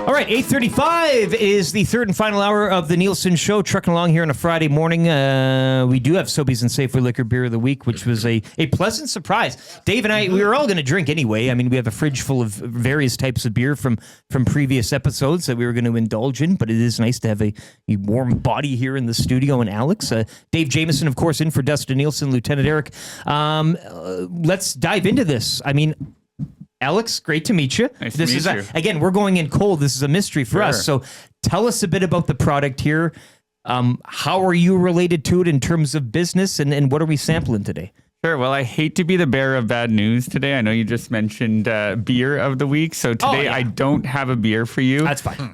All right, 8:35 is the third and final hour of the Nielsen Show. Trucking along here on a Friday morning. We do have Sobeys and Safeway Liquor Beer of the Week, which was a pleasant surprise. Dave and I, we were all going to drink anyway. I mean, we have a fridge full of various types of beer from previous episodes that we were going to indulge in, but it is nice to have a warm body here in the studio. And Alex, Dave Jameson, of course, in for Dustin Nielsen, Lieutenant Eric. Let's dive into this. I mean, Alex, great to meet you. Nice to meet you. Again, we're going in cold. This is a mystery for us. So tell us a bit about the product here. How are you related to it in terms of business, and what are we sampling today? Sure. Well, I hate to be the bearer of bad news today. I know you just mentioned beer of the week. So today I don't have a beer for you. That's fine.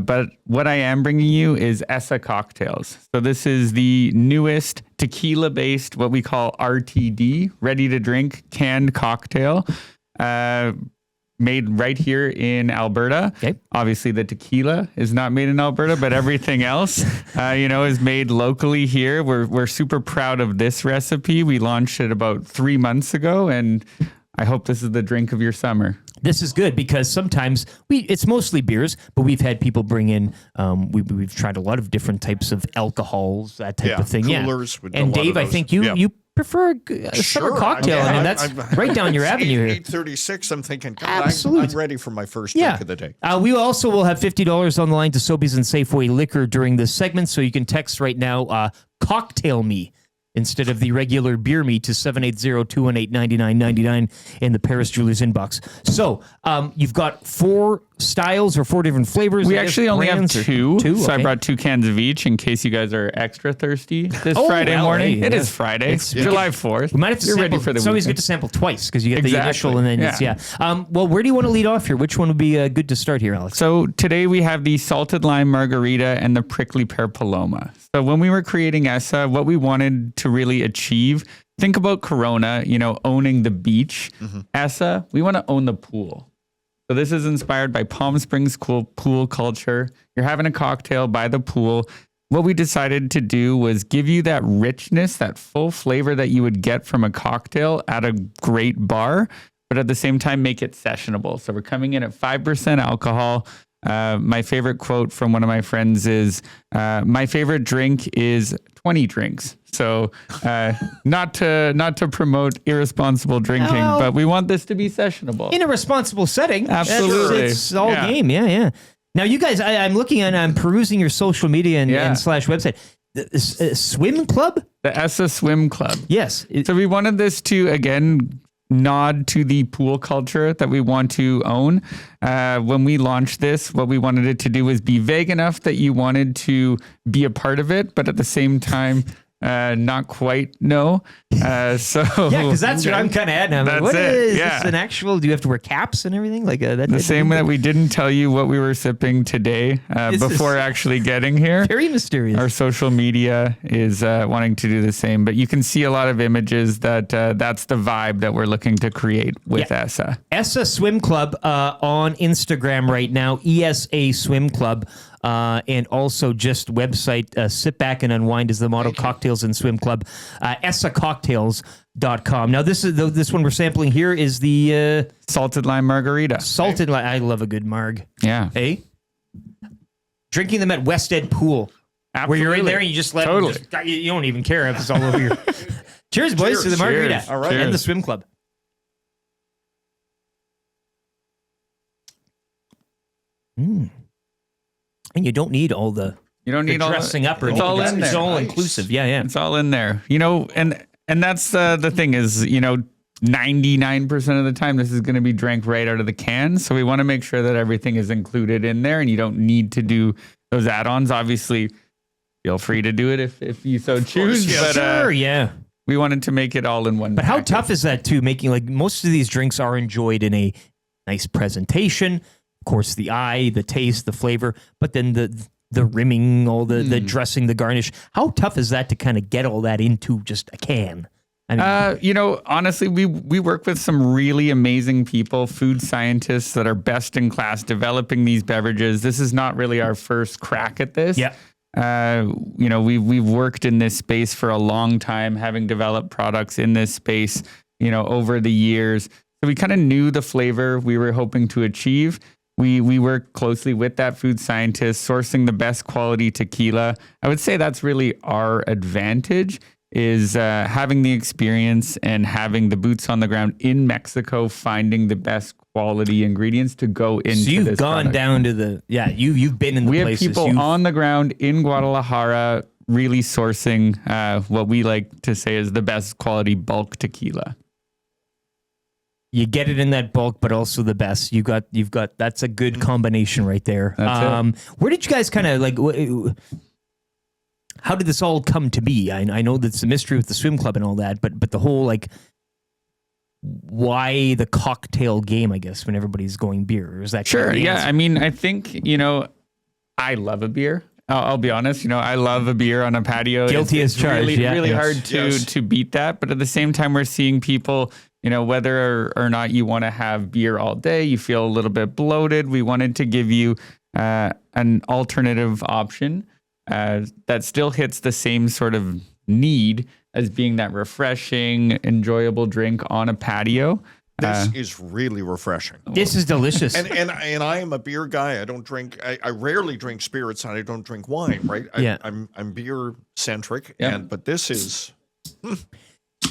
But what I am bringing you is ESA Cocktails. So this is the newest tequila-based, what we call RTD, ready-to-drink canned cocktail. Made right here in Alberta. Okay. Obviously, the tequila is not made in Alberta, but everything else, is made locally here. We're super proud of this recipe. We launched it about 3 months ago, and I hope this is the drink of your summer. This is good because sometimes it's mostly beers, but we've had people bring in, we've tried a lot of different types of alcohols, that type of thing. Coolers with and Dave, I think you prefer a summer cocktail. I mean, that's right down your avenue here. 8:36, I'm thinking, absolutely. I'm ready for my first drink of the day. We also will have $50 on the line to Sobeys and Safeway Liquor during this segment, so you can text right now, cocktail me, instead of the regular beer me, to 780-218-9999 in the Paris Jewelers inbox. So you've got 4 styles or 4 different flavors. We actually only have two. So I brought 2 cans of each in case you guys are extra thirsty this Friday morning. It is Friday. It's July 4th. We might have to sample. Ready for the it's always good to sample twice because you get the initial and then well, where do you want to lead off here? Which one would be good to start here, Alex? So today we have the salted lime margarita and the prickly pear paloma. So when we were creating ESA, what we wanted to really achieve, think about Corona, owning the beach. ESA, we want to own the pool. So this is inspired by Palm Springs pool culture. You're having a cocktail by the pool. What we decided to do was give you that richness, that full flavor that you would get from a cocktail at a great bar, but at the same time make it sessionable. So we're coming in at 5% alcohol. My favorite quote from one of my friends is, my favorite drink is 20 drinks. So not to promote irresponsible drinking, but we want this to be sessionable. In a responsible setting. Absolutely. It's all game. Yeah. Now, you guys, I'm looking and I'm perusing your social media and slash website. The swim club? The ESA Swim Club. Yes. So we wanted this to, again, nod to the pool culture that we want to own. When we launched this, what we wanted it to do was be vague enough that you wanted to be a part of it, but at the same time, not quite know. Because that's what I'm kind of at now. That's what it. Is this an actual? Do you have to wear caps and everything like that? The same way that we didn't tell you what we were sipping today before actually getting here. Very mysterious. Our social media is wanting to do the same, but you can see a lot of images that that's the vibe that we're looking to create with ESA. ESA Swim Club on Instagram right now. ESA Swim Club. And also just website, Sit Back and Unwind is the motto, Cocktails and Swim Club, esacocktails.com. Now, this one we're sampling here is the... salted lime margarita. Salted lime. I love a good marg. Yeah. Hey? Drinking them at West End Pool. Absolutely. Where you're in there and you just let them you don't even care if it's all over your... Cheers, boys, to the margarita. All right. And the Swim Club. And you don't need all the dressing up or anything. It's all in there. It's all inclusive. Yeah. It's all in there. And that's the thing is, 99% of the time this is going to be drank right out of the can. So we want to make sure that everything is included in there and you don't need to do those add-ons. Obviously, feel free to do it if you so choose. We wanted to make it all in one. But how tough is that too? Making most of these drinks are enjoyed in a nice presentation. Of course, the eye, the taste, the flavor, but then the rimming, all the dressing, the garnish. How tough is that to kind of get all that into just a can? I mean, honestly, we work with some really amazing people, food scientists that are best in class developing these beverages. This is not really our first crack at this. Yeah. We've worked in this space for a long time, having developed products in this space, over the years. So we kind of knew the flavor we were hoping to achieve. we work closely with that food scientist, sourcing the best quality tequila. I would say that's really our advantage, is having the experience and having the boots on the ground in Mexico, finding the best quality ingredients to go into. So you've this gone product. down to you've been in the places. We have people on the ground in Guadalajara really sourcing what we like to say is the best quality bulk tequila. You get it in that bulk, but also the best. You've got that's a good combination right there. That's it. Where did you guys kind of like? How did this all come to be? I know that's the mystery with the swim club and all that, but the whole like, why the cocktail game? I guess when everybody's going beer, is that Sure? kind of the Yeah, answer? I mean, I think I love a beer. I'll be honest. I love a beer on a patio. Guilty as It's charged, Really, yeah. really Yes. hard to beat that. But at the same time, we're seeing people. Whether or not you want to have beer all day, you feel a little bit bloated. We wanted to give you an alternative option that still hits the same sort of need as being that refreshing, enjoyable drink on a patio. This is really refreshing. This is delicious. And I am a beer guy. I don't drink. I rarely drink spirits, and I don't drink wine. Right? I'm beer centric. Yeah. But this is.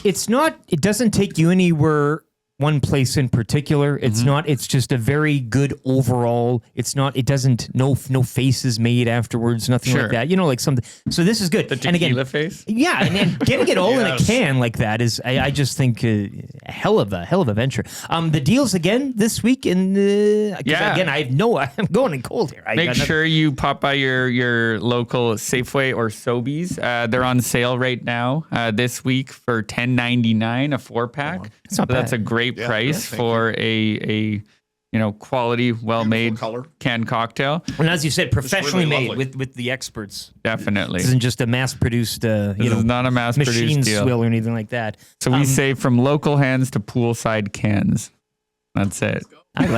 It's not. It doesn't take you anywhere. One place in particular. It's not. It's just a very good overall. It's not. It doesn't. No faces made afterwards. Nothing like Sure. that. Like something. So this is good. The And again, tequila face. yeah, and getting it all in a Yes. can like that is, I just think, a hell of a venture. The deals again this week, and again, I'm going in cold here. Make sure you pop by your local Safeway or Sobeys. They're on sale right now this week for $10.99 a 4-pack. It's not That's bad. a great Yeah, price yeah, thank for a quality, well-made Beautiful color. canned cocktail. And as you said, professionally really made lovely. with the experts. Definitely. This isn't just a mass-produced, This is not a machine mass-produced deal. swill or anything like that. So we say from local hands to poolside cans. That's it. I'm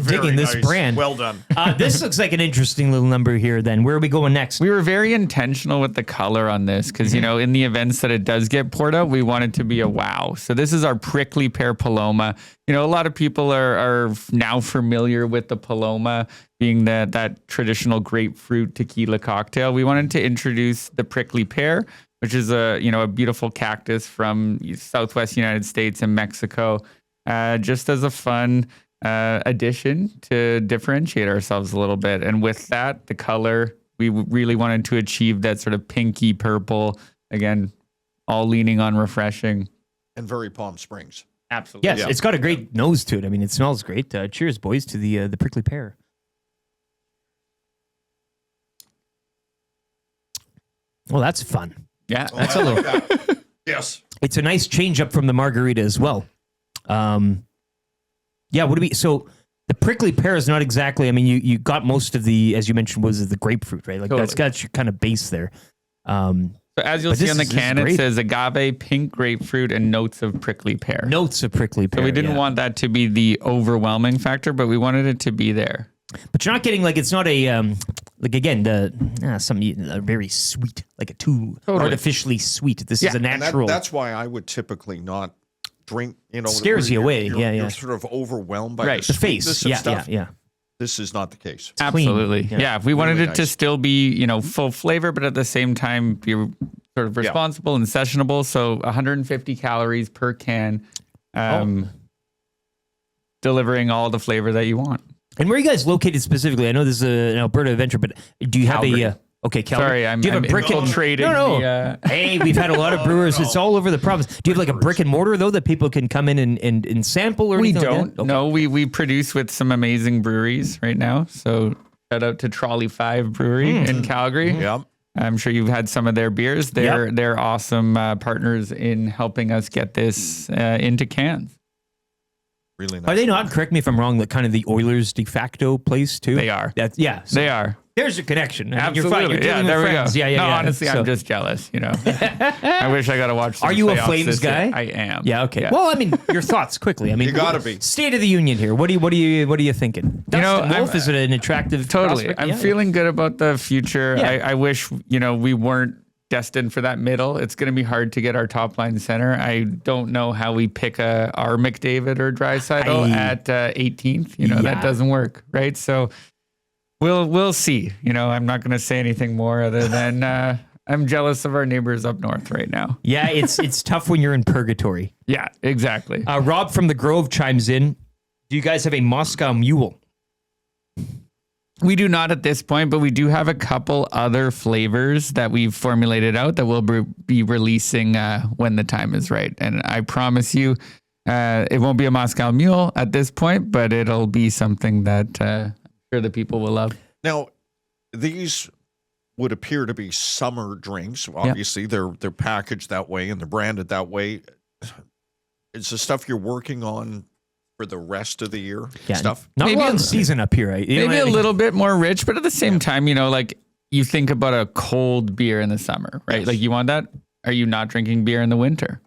Very digging this nice. brand. Well done. This looks like an interesting little number here. Then where are we going next? We were very intentional with the color on this because, in the events that it does get poured out, we want it to be a wow. So this is our Prickly Pear Paloma. A lot of people are now familiar with the Paloma being that traditional grapefruit tequila cocktail. We wanted to introduce the Prickly Pear, which is a beautiful cactus from Southwest United States and Mexico, just as a fun addition to differentiate ourselves a little bit. And with that, the color, we really wanted to achieve that sort of pinky purple, again, all leaning on refreshing. And very Palm Springs. Absolutely. Yes, Yeah. it's got a great nose to it. I mean, it smells great. Cheers, boys, to the prickly pear. Well, that's fun. Yeah. That's a little. Yes. It's a nice change up from the margarita as well. Yeah. What do we? So the prickly pear is not exactly. I mean, you got most of the, as you mentioned, was the grapefruit, right? Like that's Totally. got your kind of base there. So as you'll But see this on the is- this is can, it great. says agave, pink grapefruit, and notes of prickly pear. Notes of prickly pear. So we didn't yeah. want that to be the overwhelming factor, but we wanted it to be there. But you're not getting like it's not a like again something very sweet, like a too Totally. artificially sweet. This is a And natural. that's why I would typically not drink. Scares you away. You're, Yeah, yeah. You're sort of overwhelmed by Right. the the face. sweetness of Yeah, stuff. yeah. This is not the case. clean. Absolutely. Yeah. Yeah. If we wanted Really it to nice. still be, full flavor, but at the same time be sort of responsible and sessionable. So 150 calories per can, delivering all the flavor that you want. And where are you guys located specifically? I know this is an Alberta adventure, but do you have Calgary. okay, Calgary. Sorry, I'm do you have a brick and infiltrating No. the, Hey, we've had a lot of brewers. It's all over the province. Do you have like a brick and mortar though that people can come in and sample or We anything don't. Like that? Okay. No, we produce with some amazing breweries right now. So shout out to Trolley 5 Brewery in Calgary. Yeah. I'm sure you've had some of their beers. They're awesome partners in helping us get this into cans. Really nice. Are they not? Correct me if I'm wrong. Like kind of the Oilers de facto place too. They are. That's yeah. So They are. there's a connection. I mean, Absolutely. You're fine. You're yeah, dealing there with we friends. go. Yeah, yeah. No, yeah. honestly, So- I'm just jealous, I wish I got to watch some Are you a playoffs Flames this year. guy? I am. Yeah. Okay. Well, I mean, your thoughts quickly. I mean, You gotta be. State of the Union here. What are you thinking? Dustin Wolf, I'm- is it an attractive? Totally. prospect? I'm Yeah. feeling good about the future. Yeah. I wish, we weren't destined for that middle. It's going to be hard to get our top line center. I don't know how we pick our McDavid or Draisaitl at 18th. That doesn't work, right? So we'll see. I'm not going to say anything more other than I'm jealous of our neighbors up north right now. Yeah, it's tough when you're in purgatory. Yeah, exactly. Rob from the Grove chimes in. Do you guys have a Moscow Mule? We do not at this point, but we do have a couple other flavors that we've formulated out that we'll be releasing when the time is right. And I promise you, it won't be a Moscow Mule at this point, but it'll be something that I'm sure the people will love. Now, these would appear to be summer drinks. Obviously, they're packaged that way and they're branded that way. It's the stuff you're working on for the rest of the year stuff. Not maybe long season up here, right? Maybe a little bit more rich, but at the same time, like you think about a cold beer in the summer, right? Yes. Like you want that. Are you not drinking beer in the winter?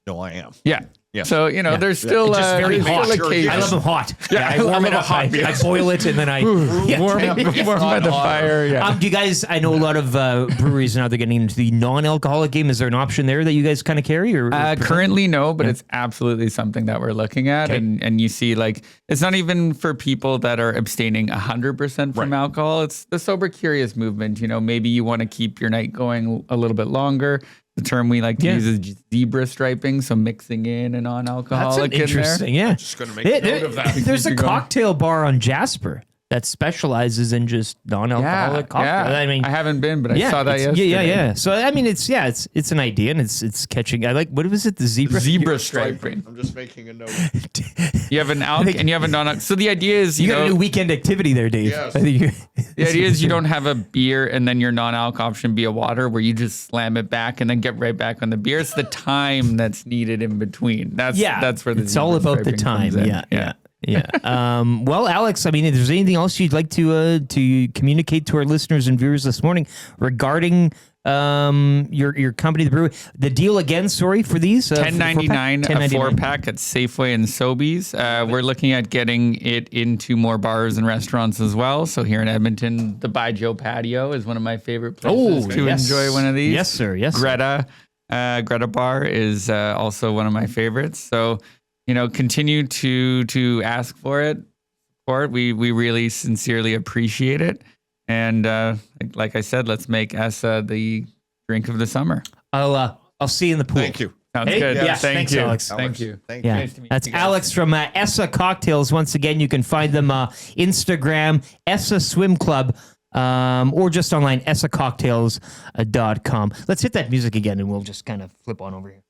No, I am. Yeah. Yeah. So, there's still just very hot. I love them hot. Yeah, I warm it up. I boil it and then I warm by the fire. Yeah. Do you guys? I know a lot of breweries now. They're getting into the non-alcoholic game. Is there an option there that you guys kind of carry? Or currently, no, but it's absolutely something that we're looking at. Okay. And you see, like, it's not even for people that are abstaining 100% from alcohol. It's the sober curious movement. Maybe you want to keep your night going a little bit longer. The term we like to use is zebra striping, so mixing in a non-alcoholic That's interesting, in there. Yeah. I'm just going to make a note of that. There's a cocktail bar on Jasper that specializes in just non-alcoholic cocktails. Yeah. I mean, I haven't been, but I saw that yesterday. Yeah. So I mean, it's an idea, and it's catching. I like, what was it? The zebra striping. I'm just making a note. You have an alc and you have a non-alc. So the idea is you got a new weekend activity there, Dave. Yes. The idea is you don't have a beer and then your non-alc option be a water where you just slam it back and then get right back on the beer. It's the time that's needed in between. That's where it's all about the time. Yeah. Well, Alex, I mean, if there's anything else you'd like to communicate to our listeners and viewers this morning regarding your company, the brewery, the deal again, sorry, for these $10.99 a 4-pack at Safeway and Sobeys. We're looking at getting it into more bars and restaurants as well. So here in Edmonton, the By Joe Patio is one of my favorite places to enjoy one of these. Yes, sir. Yes, Greta Bar is also one of my favorites. So continue to ask for it. We really sincerely appreciate it. And like I said, let's make ESA the drink of the summer. I'll see you in the pool. Thank you. Sounds good. Yeah, thank you, Alex. Thank you. Thank you. Yeah, Nice to meet that's you guys. Alex from ESA Cocktails. Once again, you can find them Instagram, ESA Swim Club, or just online, esacocktails.com. Let's hit that music again, and we'll just kind of flip on over here.